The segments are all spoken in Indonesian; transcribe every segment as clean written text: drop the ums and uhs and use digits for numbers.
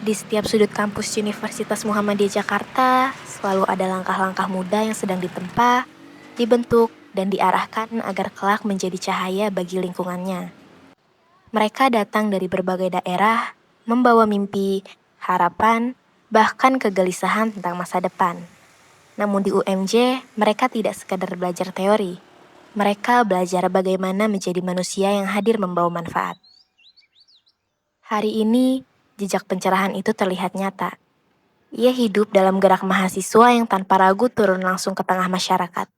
Di setiap sudut kampus Universitas Muhammadiyah Jakarta, selalu ada langkah-langkah muda yang sedang ditempa, dibentuk, dan diarahkan agar kelak menjadi cahaya bagi lingkungannya. Mereka datang dari berbagai daerah, membawa mimpi, harapan, bahkan kegelisahan tentang masa depan. Namun di UMJ, mereka tidak sekadar belajar teori. Mereka belajar bagaimana menjadi manusia yang hadir membawa manfaat. Hari ini, jejak pencerahan itu terlihat nyata. Ia hidup dalam gerak mahasiswa yang tanpa ragu turun langsung ke tengah masyarakat.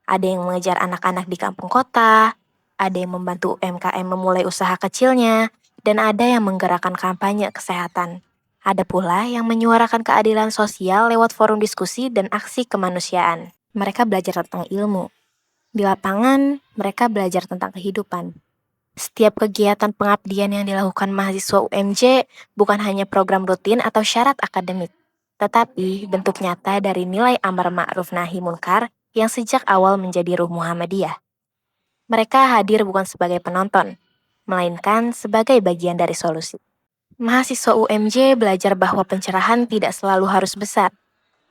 Ada yang mengejar anak-anak di kampung kota, ada yang membantu UMKM memulai usaha kecilnya, dan ada yang menggerakkan kampanye kesehatan. Ada pula yang menyuarakan keadilan sosial lewat forum diskusi dan aksi kemanusiaan. Mereka belajar tentang ilmu. Di lapangan, mereka belajar tentang kehidupan. Setiap kegiatan pengabdian yang dilakukan mahasiswa UMJ bukan hanya program rutin atau syarat akademik, tetapi bentuk nyata dari nilai amar ma'ruf nahi munkar yang sejak awal menjadi ruh Muhammadiyah. Mereka hadir bukan sebagai penonton, melainkan sebagai bagian dari solusi. Mahasiswa UMJ belajar bahwa pencerahan tidak selalu harus besar.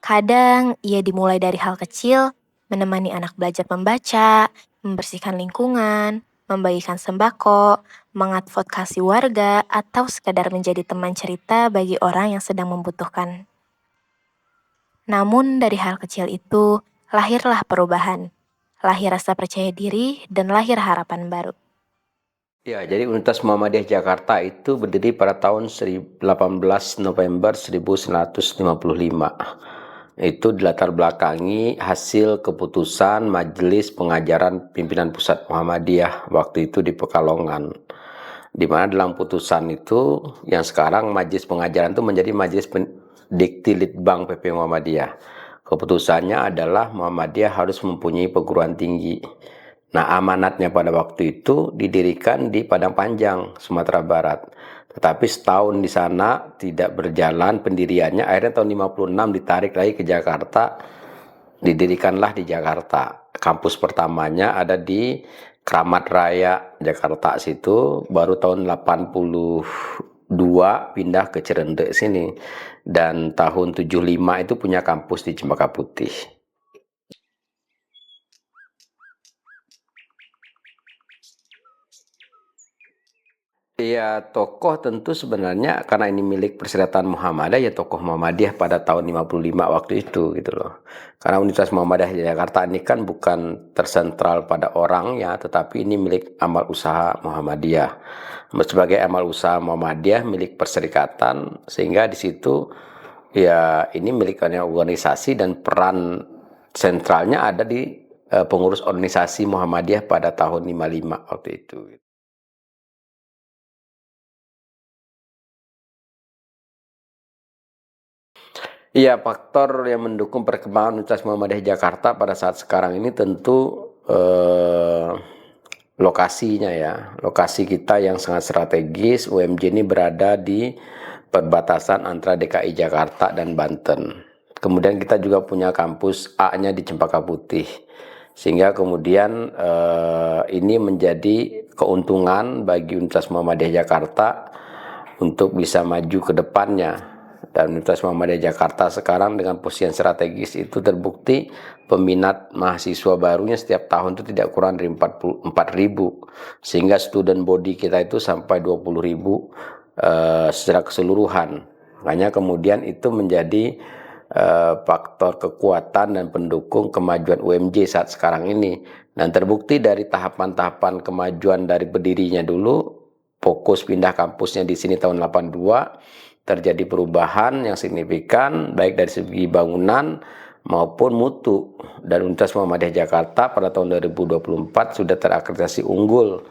Kadang ia dimulai dari hal kecil, menemani anak belajar membaca, membersihkan lingkungan, membagikan sembako, mengadvokasi warga, atau sekadar menjadi teman cerita bagi orang yang sedang membutuhkan. Namun dari hal kecil itu, lahirlah perubahan. Lahir rasa percaya diri dan lahir harapan baru. Ya, jadi Universitas Muhammadiyah Jakarta itu berdiri pada tahun 18 November 1955. Itu dilatar belakangi hasil keputusan Majelis Pengajaran Pimpinan Pusat Muhammadiyah waktu itu di Pekalongan. Di mana dalam putusan itu yang sekarang Majelis Pengajaran itu menjadi Majelis Dikti Litbang PP Muhammadiyah. Keputusannya adalah Muhammadiyah harus mempunyai perguruan tinggi. Nah, amanatnya pada waktu itu didirikan di Padang Panjang, Sumatera Barat. Tetapi setahun di sana tidak berjalan pendiriannya, akhirnya tahun 56 ditarik lagi ke Jakarta, didirikanlah di Jakarta. Kampus pertamanya ada di Kramat Raya, Jakarta situ, baru tahun 82 pindah ke Cirende sini. Dan tahun 75 itu punya kampus di Cempaka Putih. Ya, tokoh tentu sebenarnya karena ini milik Perserikatan Muhammadiyah, ya tokoh Muhammadiyah pada tahun 55 waktu itu gitu loh. Karena Universitas Muhammadiyah Jakarta ini kan bukan tersentral pada orangnya, tetapi ini milik amal usaha Muhammadiyah. Sebagai amal usaha Muhammadiyah milik Perserikatan, sehingga di situ ya ini milik organisasi dan peran sentralnya ada di pengurus organisasi Muhammadiyah pada tahun 55 waktu itu. Iya, faktor yang mendukung perkembangan Universitas Muhammadiyah Jakarta pada saat sekarang ini tentu lokasinya ya. Lokasi kita yang sangat strategis, UMJ ini berada di perbatasan antara DKI Jakarta dan Banten. Kemudian kita juga punya kampus A-nya di Cempaka Putih. Sehingga kemudian ini menjadi keuntungan bagi Universitas Muhammadiyah Jakarta untuk bisa maju ke depannya. Dan Universitas Muhammadiyah Jakarta sekarang dengan posisi yang strategis itu terbukti peminat mahasiswa barunya setiap tahun itu tidak kurang dari 44.000, sehingga student body kita itu sampai 20.000 secara keseluruhan. Makanya kemudian itu menjadi faktor kekuatan dan pendukung kemajuan UMJ saat sekarang ini. Dan terbukti dari tahapan-tahapan kemajuan dari berdirinya dulu, fokus pindah kampusnya di sini tahun 82, terjadi perubahan yang signifikan baik dari segi bangunan maupun mutu. Dan Universitas Muhammadiyah Jakarta pada tahun 2024 sudah terakreditasi unggul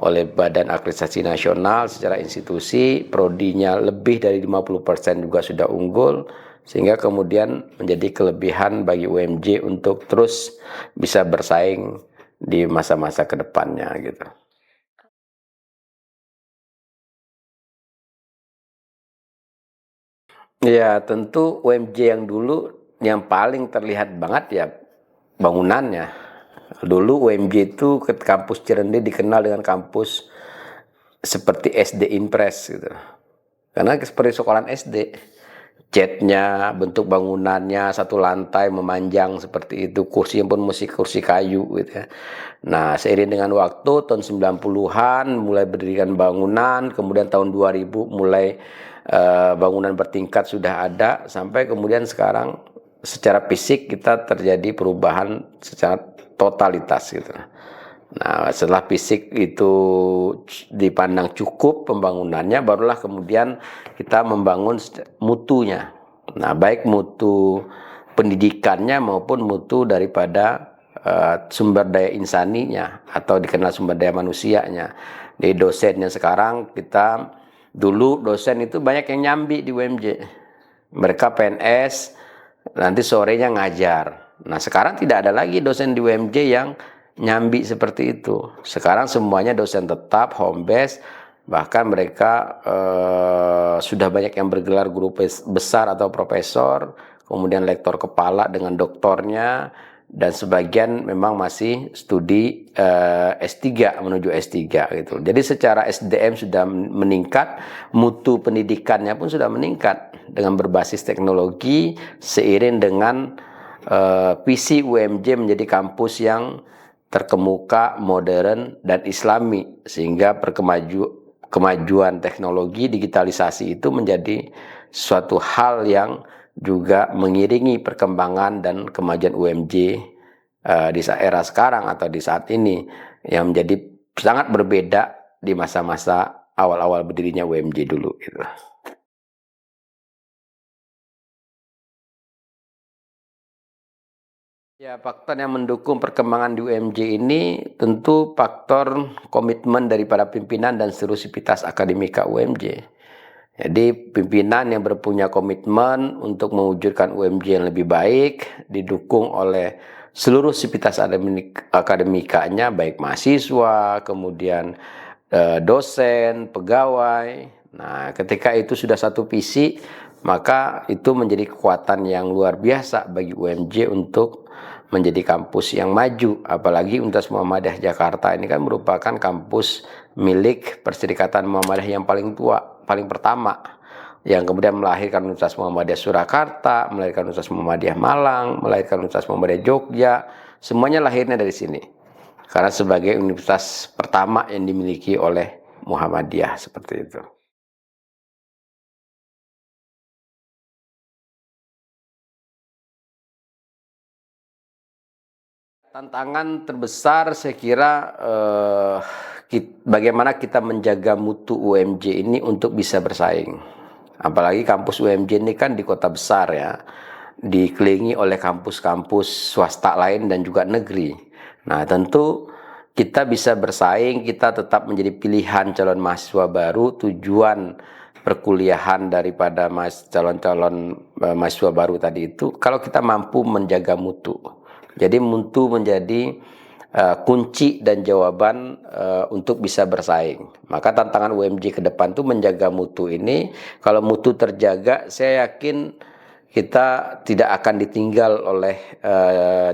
oleh Badan Akreditasi Nasional secara institusi, prodinya lebih dari 50% juga sudah unggul, sehingga kemudian menjadi kelebihan bagi UMJ untuk terus bisa bersaing di masa-masa kedepannya gitu. Ya, tentu UMJ yang dulu yang paling terlihat banget ya bangunannya. Dulu UMJ itu ke kampus Cirende dikenal dengan kampus seperti SD Impres gitu. karena seperti sekolahan SD. Catnya, bentuk bangunannya satu lantai memanjang seperti itu, kursi pun mesti kursi kayu gitu ya. Nah, seiring dengan waktu tahun 90-an mulai berdirikan bangunan, kemudian tahun 2000 mulai bangunan bertingkat sudah ada, sampai kemudian sekarang secara fisik kita terjadi perubahan secara totalitas gitu. Nah, setelah fisik itu dipandang cukup pembangunannya, barulah kemudian kita membangun mutunya. Nah, baik mutu pendidikannya maupun mutu daripada sumber daya insaninya atau dikenal sumber daya manusianya. Di dosennya sekarang dulu dosen itu banyak yang nyambi di UMJ. Mereka PNS, nanti sorenya ngajar. Nah, sekarang tidak ada lagi dosen di UMJ yang nyambi seperti itu. Sekarang semuanya dosen tetap, home base, bahkan mereka sudah banyak yang bergelar guru besar atau profesor, kemudian lektor kepala dengan doktornya, dan sebagian memang masih studi S3 menuju S3 gitu. Jadi secara SDM sudah meningkat, mutu pendidikannya pun sudah meningkat dengan berbasis teknologi seiring dengan visi UMJ menjadi kampus yang terkemuka, modern, dan islami, sehingga kemajuan teknologi digitalisasi itu menjadi suatu hal yang juga mengiringi perkembangan dan kemajuan UMJ di era sekarang atau di saat ini, yang menjadi sangat berbeda di masa-masa awal-awal berdirinya UMJ dulu gitu. Ya, faktor yang mendukung perkembangan di UMJ ini tentu faktor komitmen daripada pimpinan dan seluruh sivitas akademika UMJ. Jadi pimpinan yang berpunya komitmen untuk mewujudkan UMJ yang lebih baik, didukung oleh seluruh sivitas akademikanya, baik mahasiswa, kemudian dosen, pegawai. Nah, ketika itu sudah satu visi, maka itu menjadi kekuatan yang luar biasa bagi UMJ untuk menjadi kampus yang maju. Apalagi Universitas Muhammadiyah Jakarta ini kan merupakan kampus milik Perserikatan Muhammadiyah yang paling tua, paling pertama, yang kemudian melahirkan Universitas Muhammadiyah Surakarta, melahirkan Universitas Muhammadiyah Malang, melahirkan Universitas Muhammadiyah Jogja. Semuanya lahirnya dari sini, karena sebagai universitas pertama yang dimiliki oleh Muhammadiyah seperti itu. Tantangan terbesar saya kira bagaimana kita menjaga mutu UMJ ini untuk bisa bersaing. Apalagi kampus UMJ ini kan di kota besar ya, dikelilingi oleh kampus-kampus swasta lain dan juga negeri. Nah, tentu kita bisa bersaing, kita tetap menjadi pilihan calon mahasiswa baru, tujuan perkuliahan daripada calon-calon mahasiswa baru tadi itu, kalau kita mampu menjaga mutu. Jadi mutu menjadi kunci dan jawaban untuk bisa bersaing. Maka tantangan UMJ ke depan itu menjaga mutu ini. Kalau mutu terjaga, saya yakin kita tidak akan ditinggal oleh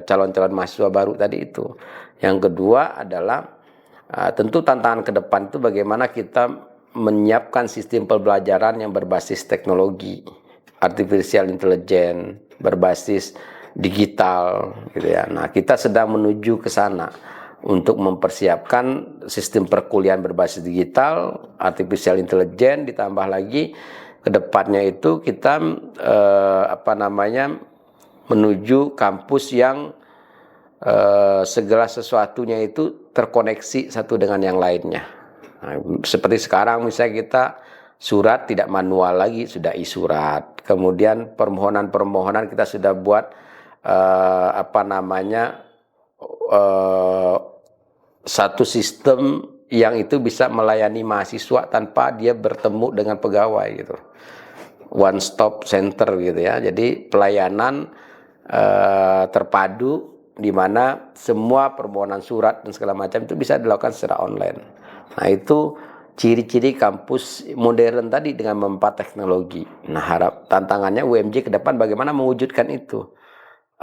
calon-calon mahasiswa baru tadi itu. Yang kedua adalah tentu tantangan ke depan itu bagaimana kita menyiapkan sistem pembelajaran yang berbasis teknologi, artificial intelligence, berbasis digital gitu ya. Nah, kita sedang menuju ke sana untuk mempersiapkan sistem perkuliahan berbasis digital, artificial intelligence, ditambah lagi ke depannya itu kita menuju kampus yang segala sesuatunya itu terkoneksi satu dengan yang lainnya. Nah, seperti sekarang misalnya kita surat tidak manual lagi, sudah e-surat. Kemudian permohonan-permohonan kita sudah buat satu sistem yang itu bisa melayani mahasiswa tanpa dia bertemu dengan pegawai gitu. One stop center gitu ya. Jadi pelayanan terpadu di mana semua permohonan surat dan segala macam itu bisa dilakukan secara online. Nah, itu ciri-ciri kampus modern tadi dengan memanfaat teknologi. Nah, tantangannya UMJ ke depan bagaimana mewujudkan itu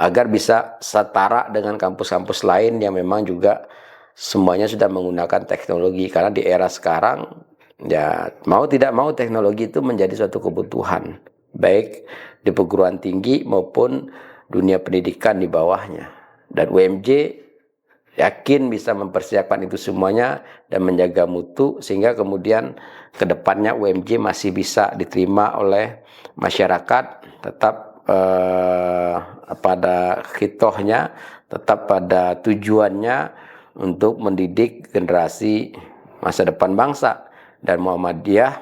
agar bisa setara dengan kampus-kampus lain yang memang juga semuanya sudah menggunakan teknologi. Karena di era sekarang Ya, mau tidak mau teknologi itu menjadi suatu kebutuhan, baik di perguruan tinggi maupun dunia pendidikan di bawahnya. Dan UMJ yakin bisa mempersiapkan itu semuanya dan menjaga mutu, sehingga kemudian ke depannya UMJ masih bisa diterima oleh masyarakat, tetap pada khitohnya, tetap pada tujuannya untuk mendidik generasi masa depan bangsa. Dan Muhammadiyah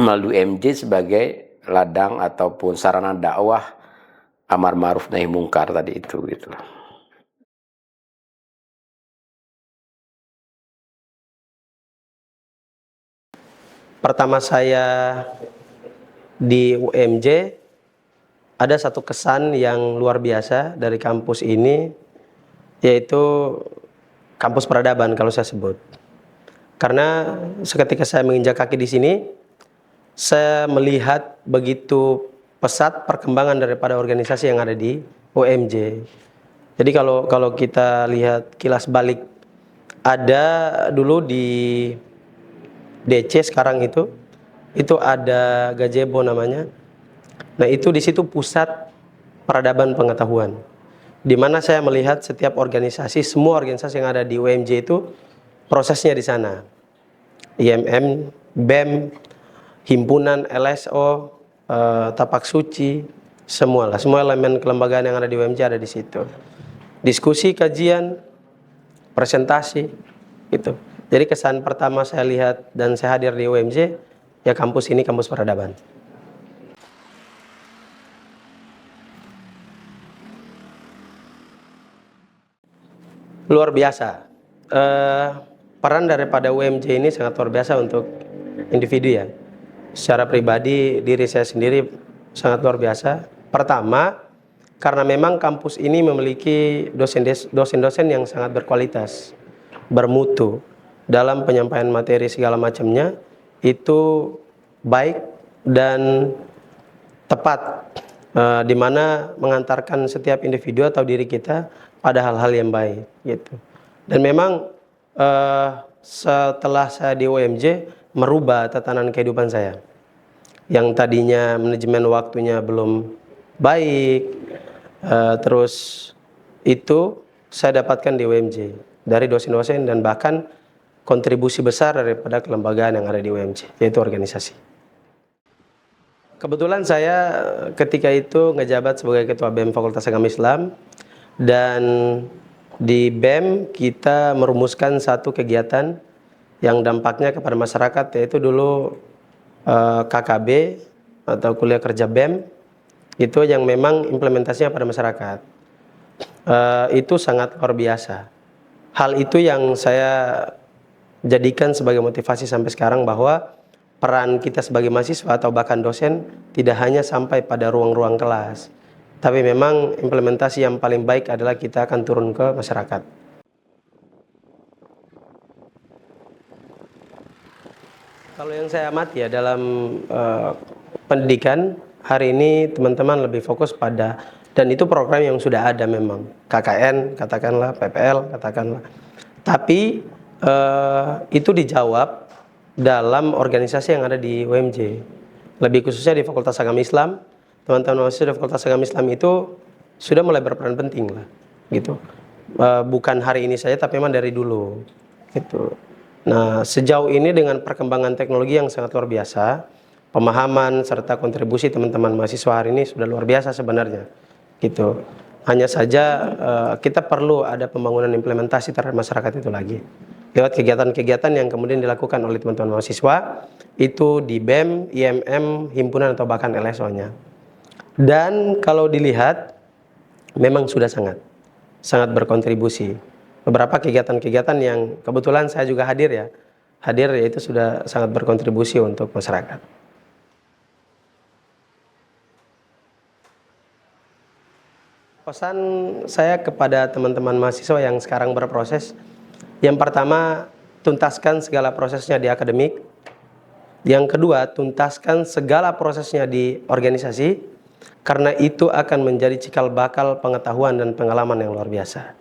melalui UMJ sebagai ladang ataupun sarana dakwah amar ma'ruf nahi mungkar tadi itu gitu. Pertama saya di UMJ, ada satu kesan yang luar biasa dari kampus ini, yaitu kampus peradaban kalau saya sebut. Karena seketika saya menginjak kaki di sini, saya melihat begitu pesat perkembangan daripada organisasi yang ada di UMJ. Jadi kalau kita lihat kilas balik, ada dulu di DC sekarang itu ada gazebo namanya. Nah, itu di situ pusat peradaban pengetahuan, di mana saya melihat setiap organisasi, semua organisasi yang ada di UMJ itu prosesnya di sana. IMM, BEM, himpunan, LSO, tapak suci, semua elemen kelembagaan yang ada di UMJ ada di situ. Diskusi, kajian, presentasi, gitu. Jadi kesan pertama saya lihat dan saya hadir di UMJ, ya kampus ini kampus peradaban. Luar biasa. Peran daripada UMJ ini sangat luar biasa untuk individu ya. Secara pribadi diri saya sendiri sangat luar biasa. Pertama, karena memang kampus ini memiliki dosen-dosen yang sangat berkualitas, bermutu dalam penyampaian materi segala macamnya, itu baik dan tepat, di mana mengantarkan setiap individu atau diri kita pada hal-hal yang baik gitu. Dan memang setelah saya di UMJ merubah tatanan kehidupan saya. Yang tadinya manajemen waktunya belum baik, terus itu saya dapatkan di UMJ dari dosen-dosen dan bahkan kontribusi besar daripada kelembagaan yang ada di UMJ, yaitu organisasi. Kebetulan saya ketika itu ngejabat sebagai Ketua BEM Fakultas Agama Islam, dan di BEM kita merumuskan satu kegiatan yang dampaknya kepada masyarakat, yaitu dulu KKB atau kuliah kerja BEM, itu yang memang implementasinya pada masyarakat. Itu sangat luar biasa. Hal itu yang saya jadikan sebagai motivasi sampai sekarang, bahwa peran kita sebagai mahasiswa atau bahkan dosen tidak hanya sampai pada ruang-ruang kelas, tapi memang implementasi yang paling baik adalah kita akan turun ke masyarakat. Kalau yang saya amati ya dalam pendidikan hari ini, teman-teman lebih fokus pada, dan itu program yang sudah ada memang, KKN katakanlah, PPL katakanlah, tapi itu dijawab dalam organisasi yang ada di UMJ, lebih khususnya di Fakultas Agama Islam. Teman-teman mahasiswa di Fakultas Agama Islam itu sudah mulai berperan penting lah, gitu. Bukan hari ini saja, tapi memang dari dulu, gitu. Nah, sejauh ini dengan perkembangan teknologi yang sangat luar biasa, pemahaman serta kontribusi teman-teman mahasiswa hari ini sudah luar biasa sebenarnya, gitu. Hanya saja kita perlu ada pembangunan implementasi terhadap masyarakat itu lagi, lewat kegiatan-kegiatan yang kemudian dilakukan oleh teman-teman mahasiswa itu di BEM, IMM, himpunan atau bahkan LSO-nya. Dan kalau dilihat memang sudah sangat berkontribusi. Beberapa kegiatan-kegiatan yang kebetulan saya juga hadir yaitu sudah sangat berkontribusi untuk masyarakat. Pesan saya kepada teman-teman mahasiswa yang sekarang berproses, yang pertama, tuntaskan segala prosesnya di akademik. Yang kedua, tuntaskan segala prosesnya di organisasi, karena itu akan menjadi cikal bakal pengetahuan dan pengalaman yang luar biasa.